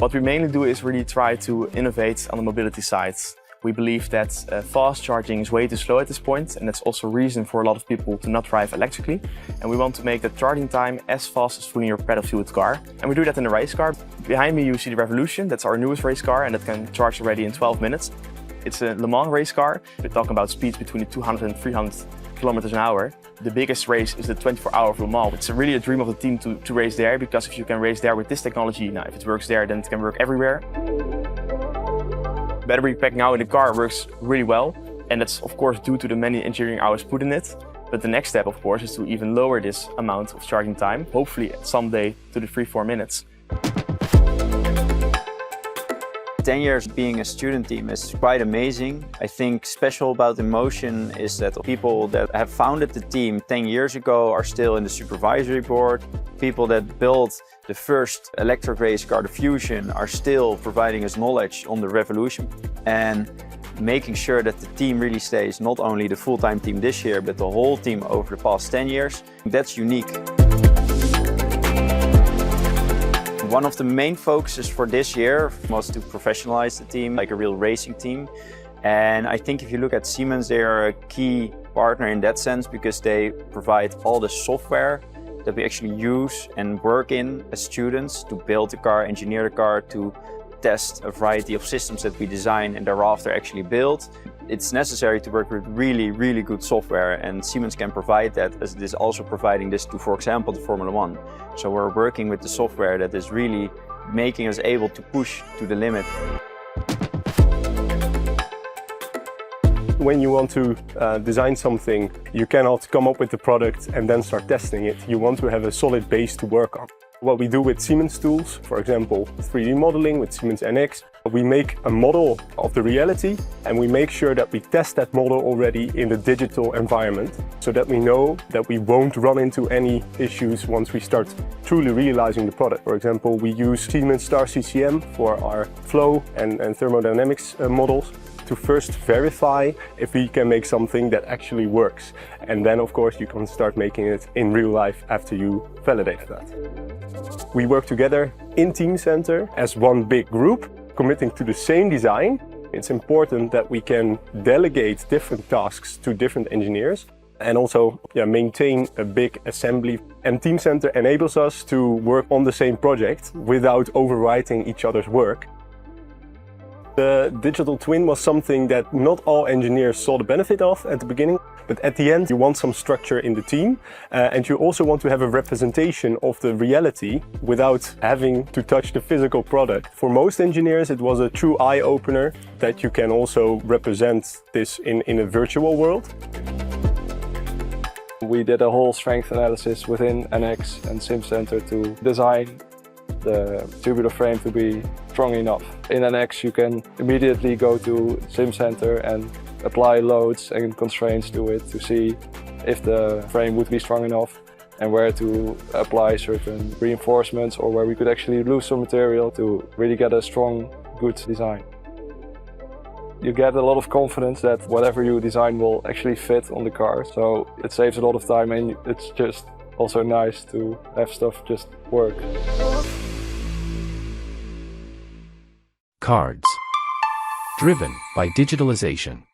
What we mainly do is really try to innovate on the mobility side. We believe that fast charging is way too slow at this point, and that's also a reason for a lot of people to not drive electrically. And we want to make the charging time as fast as fully your pedal-fueled car. And we do that in a race car. Behind me you see the Revolution, that's our newest race car, and that can charge already in 12 minutes. It's a Le Mans race car. We're talking about speeds between 200 and 300 kilometers an hour. The biggest race is the 24-hour of Le Mans. It's really a dream of the team to race there, because if you can race there with this technology, now if it works there, then it can work everywhere. Battery pack now in the car works really well, and that's of course due to the many engineering hours put in it. But the next step of course is to even lower this amount of charging time, hopefully someday to the 3-4 minutes. 10 years being a student team is quite amazing. I think special about InMotion is that people that have founded the team 10 years ago are still in the supervisory board. People that built the first electric race car, the Fusion, are still providing us knowledge on the Revolution and making sure that the team really stays not only the full-time team this year, but the whole team over the past 10 years. That's unique. One of the main focuses for this year was to professionalize the team like a real racing team. And I think if you look at Siemens, they are a key partner in that sense, because they provide all the software that we actually use and work in as students to build the car, engineer the car, to test a variety of systems that we design and thereafter actually build. It's necessary to work with really, really good software, and Siemens can provide that, as it is also providing this to, for example, the Formula 1. So we're working with the software that is really making us able to push to the limit. When you want to design something, you cannot come up with the product and then start testing it. You want to have a solid base to work on. What we do with Siemens tools, for example, 3D modeling with Siemens NX, we make a model of the reality and we make sure that we test that model already in the digital environment, so that we know that we won't run into any issues once we start truly realizing the product. For example, we use Siemens Star CCM for our flow and thermodynamics models, to first verify if we can make something that actually works. And then of course you can start making it in real life after you validate that. We work together in Teamcenter as one big group, committing to the same design. It's important that we can delegate different tasks to different engineers and also maintain a big assembly. And Teamcenter enables us to work on the same project without overwriting each other's work. The digital twin was something that not all engineers saw the benefit of at the beginning, but at the end you want some structure in the team and you also want to have a representation of the reality without having to touch the physical product. For most engineers it was a true eye-opener that you can also represent this in a virtual world. We did a whole strength analysis within NX and SimCenter to design the tubular frame to be strong enough. In NX you can immediately go to SimCenter and apply loads and constraints to it to see if the frame would be strong enough and where to apply certain reinforcements, or where we could actually lose some material to really get a strong, good design. You get a lot of confidence that whatever you design will actually fit on the car, so it saves a lot of time, and it's just also nice to have stuff just work. Cards. Driven by digitalization.